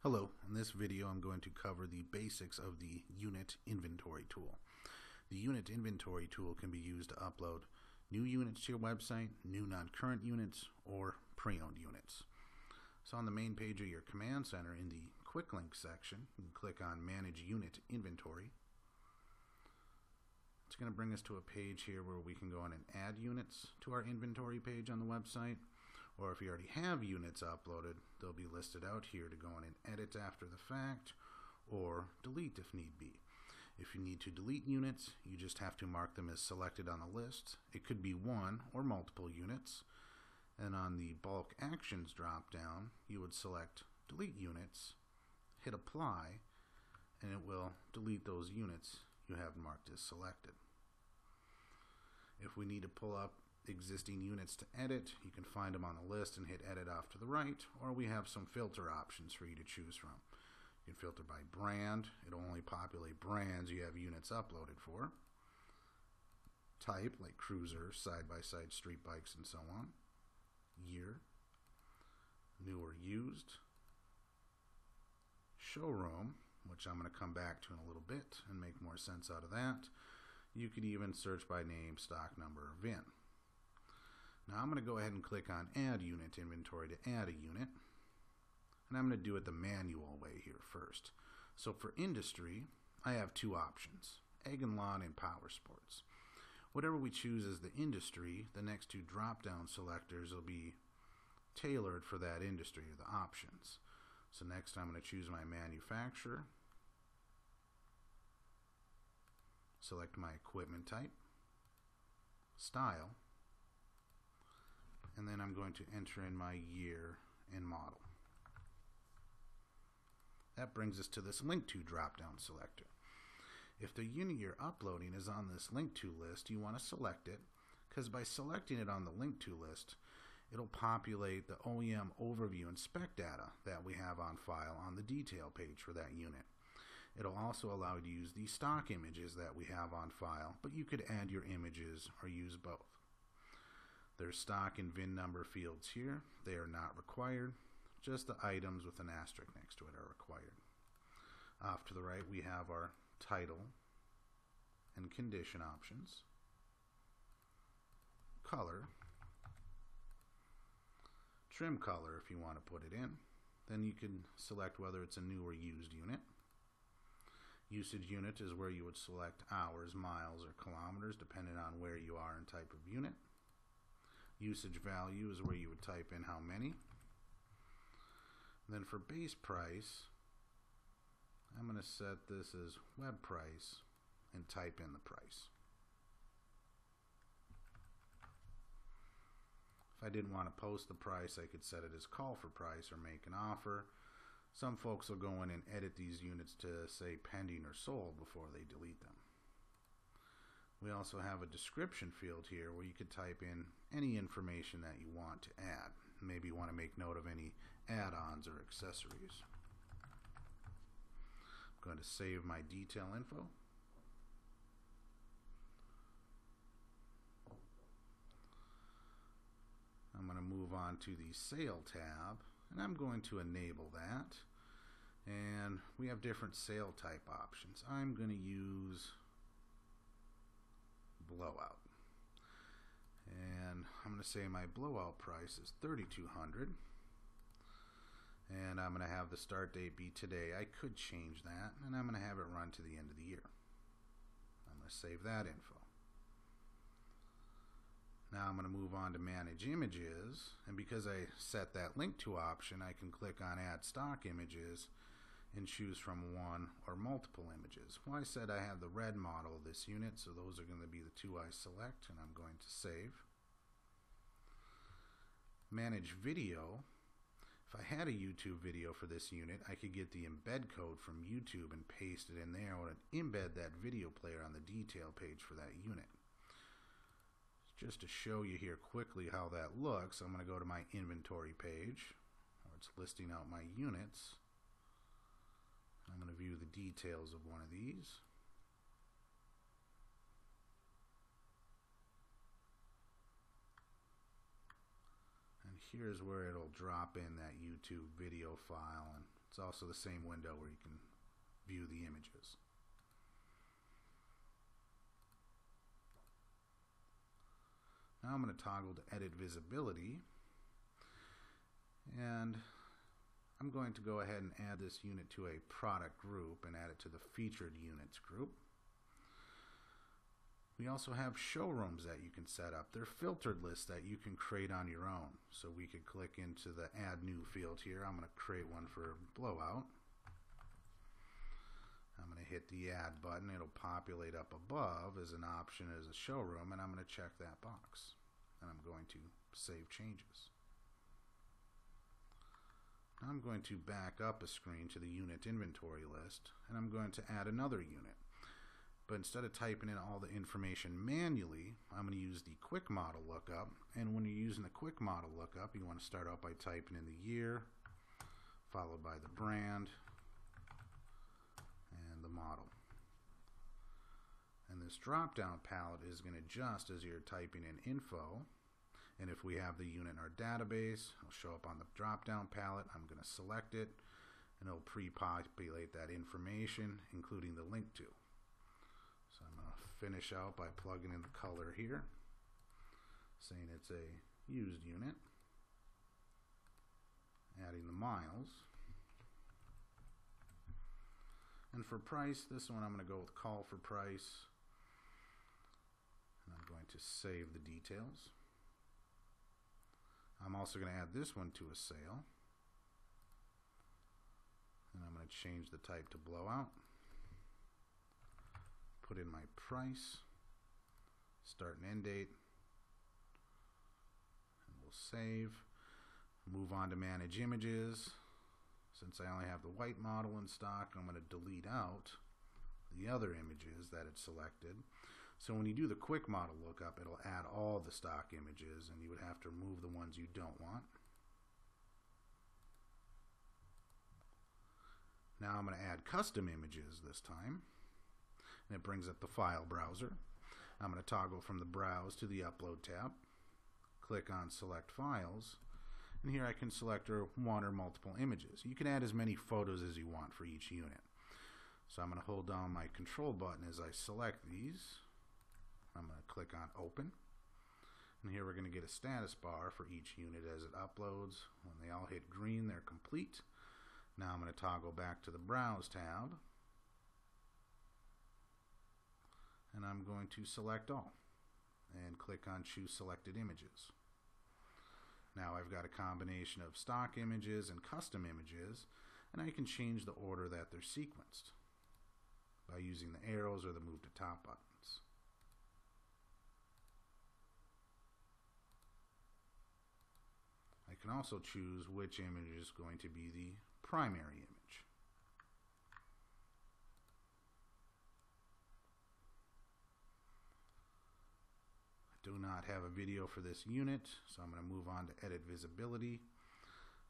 Hello, in this video I'm going to cover the basics of the unit inventory tool. The unit inventory tool can be used to upload new units to your website, new non-current units, or pre-owned units. So on the main page of your command center in the quick link section, you can click on Manage Unit Inventory. It's going to bring us to a page here where we can go in and add units to our inventory page on the website. Or if you already have units uploaded, they'll be listed out here to go in and edit after the fact or delete if need be. If you need to delete units, you just have to mark them as selected on the list. It could be one or multiple units. And on the bulk actions drop down, you would select delete units, hit apply, and it will delete those units you have marked as selected. If we need to pull up existing units to edit, you can find them on the list and hit edit off to the right, or we have some filter options for you to choose from. You can filter by brand. It'll only populate brands you have units uploaded for. Type, like cruiser, side-by-side street bikes, and so on. Year, new or used. Showroom, which I'm going to come back to in a little bit and make more sense out of that. You could even search by name, stock number, or VIN. Now I'm going to go ahead and click on Add Unit Inventory to add a unit. And I'm going to do it the manual way here first. So for industry, I have two options, Ag and Lawn and Powersports. Whatever we choose as the industry, the next two drop-down selectors will be tailored for that industry, or the options. So next I'm going to choose my manufacturer, select my equipment type, style, and then I'm going to enter in my year and model. That brings us to this Link To drop-down selector. If the unit you're uploading is on this Link To list, you want to select it, because by selecting it on the Link To list, it'll populate the OEM overview and spec data that we have on file on the detail page for that unit. It'll also allow you to use the stock images that we have on file, but you could add your images or use both. There's stock and VIN number fields here. They are not required. Just the items with an asterisk next to it are required. Off to the right we have our title and condition options. Color. Trim color if you want to put it in. Then you can select whether it's a new or used unit. Usage unit is where you would select hours, miles, or kilometers depending on where you are and type of unit. Usage value is where you would type in how many. Then for base price, I'm going to set this as web price and type in the price. If I didn't want to post the price, I could set it as call for price or make an offer. Some folks will go in and edit these units to say pending or sold before they delete them. We also have a description field here where you could type in any information that you want to add. Maybe you want to make note of any add-ons or accessories. I'm going to save my detail info. I'm going to move on to the sale tab, and I'm going to enable that. And we have different sale type options. I'm going to use blowout, and I'm going to say my blowout price is $3,200, and I'm going to have the start date be today. I could change that, and I'm going to have it run to the end of the year. I'm going to save that info. Now I'm going to move on to manage images, and because I set that Link To option, I can click on add stock images and choose from one or multiple images. Well, I said I have the red model of this unit, so those are going to be the two I select, and I'm going to save. Manage video. If I had a YouTube video for this unit, I could get the embed code from YouTube and paste it in there, or embed that video player on the detail page for that unit. Just to show you here quickly how that looks, I'm going to go to my inventory page, where it's listing out my units. I'm going to view the details of one of these. And here's where it'll drop in that YouTube video file and It's also the same window where you can view the images. Now I'm going to toggle to edit visibility, and I'm going to go ahead and add this unit to a product group and add it to the featured units group. We also have showrooms that you can set up. They're filtered lists that you can create on your own. So we could click into the add new field here. I'm going to create one for Blowout. I'm going to hit the add button. It'll populate up above as an option as a showroom, and I'm going to check that box. And I'm going to save changes. Now I'm going to back up a screen to the unit inventory list, and I'm going to add another unit. But instead of typing in all the information manually, I'm going to use the quick model lookup. And when you're using the quick model lookup, you want to start out by typing in the year, followed by the brand, and the model. And this drop-down palette is going to adjust as you're typing in info. And if we have the unit in our database, it'll show up on the drop-down palette. I'm going to select it, and it'll pre-populate that information, including the link to. So I'm going to finish out by plugging in the color here, saying it's a used unit, adding the miles. And for price, this one I'm going to go with call for price. And I'm going to save the details. I'm also going to add this one to a sale. And I'm going to change the type to Blowout. Put in my price, start and end date, and we'll save. Move on to manage images. Since I only have the white model in stock, I'm going to delete out the other images that it's selected. So when you do the quick model lookup, it'll add all the stock images, and you would have to remove the ones you don't want. Now I'm going to add custom images this time. And it brings up the file browser. I'm going to toggle from the browse to the upload tab, click on select files, and here I can select one or multiple images. You can add as many photos as you want for each unit. So I'm going to hold down my control button as I select these. I'm going to click on open, and here we're going to get a status bar for each unit as it uploads. When they all hit green, they're complete. Now I'm going to toggle back to the browse tab, and I'm going to select all and click on choose selected images. Now I've got a combination of stock images and custom images, and I can change the order that they're sequenced by using the arrows or the move to top buttons. I can also choose which image is going to be the primary image. Do not have a video for this unit, so I'm going to move on to edit visibility.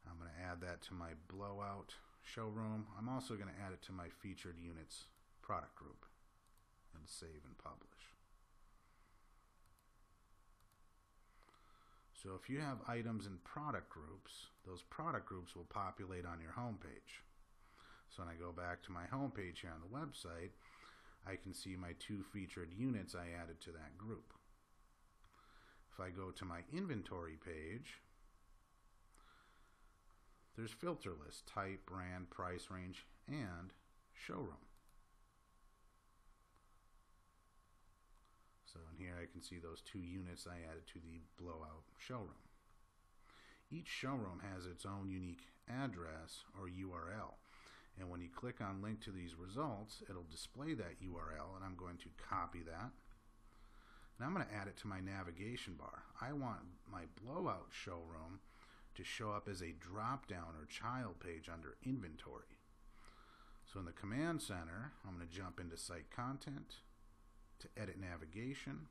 I'm going to add that to my Blowout showroom. I'm also going to add it to my featured units product group and save and publish. So if you have items in product groups, those product groups will populate on your home page. So when I go back to my home page here on the website, I can see my 2 featured units I added to that group. If I go to my inventory page, there's filter list, type, brand, price range, and showroom. So in here I can see those 2 units I added to the Blowout showroom. Each showroom has its own unique address or URL. And when you click on link to these results, it'll display that URL, and I'm going to copy that. Now I'm going to add it to my navigation bar. I want my Blowout showroom to show up as a drop-down or child page under inventory. So in the command center, I'm going to jump into site content, to edit navigation.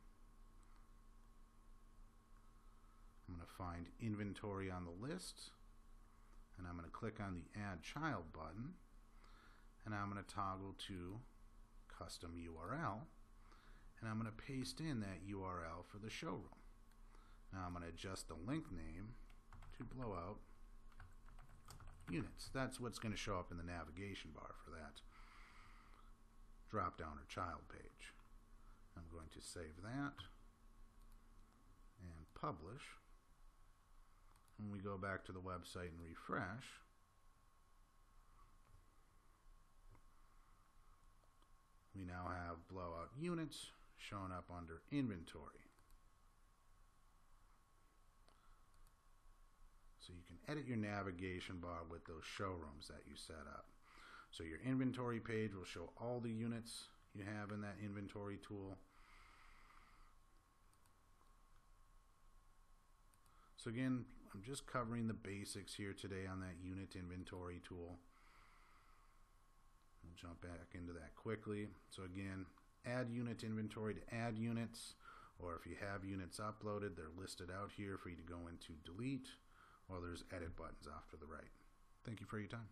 I'm going to find inventory on the list, and I'm going to click on the add child button, and I'm going to toggle to custom URL, and I'm going to paste in that URL for the showroom. Now I'm going to adjust the link name to Blowout units. That's what's going to show up in the navigation bar for that drop down or child page. I'm going to save that and publish. When we go back to the website and refresh, we now have blowout units showing up under inventory. So you can edit your navigation bar with those showrooms that you set up. So your inventory page will show all the units you have in that inventory tool. So again, I'm just covering the basics here today on that unit inventory tool. We'll jump back into that quickly. So again, add unit inventory to add units, or if you have units uploaded, they're listed out here for you to go into delete, or there's edit buttons off to the right. Thank you for your time.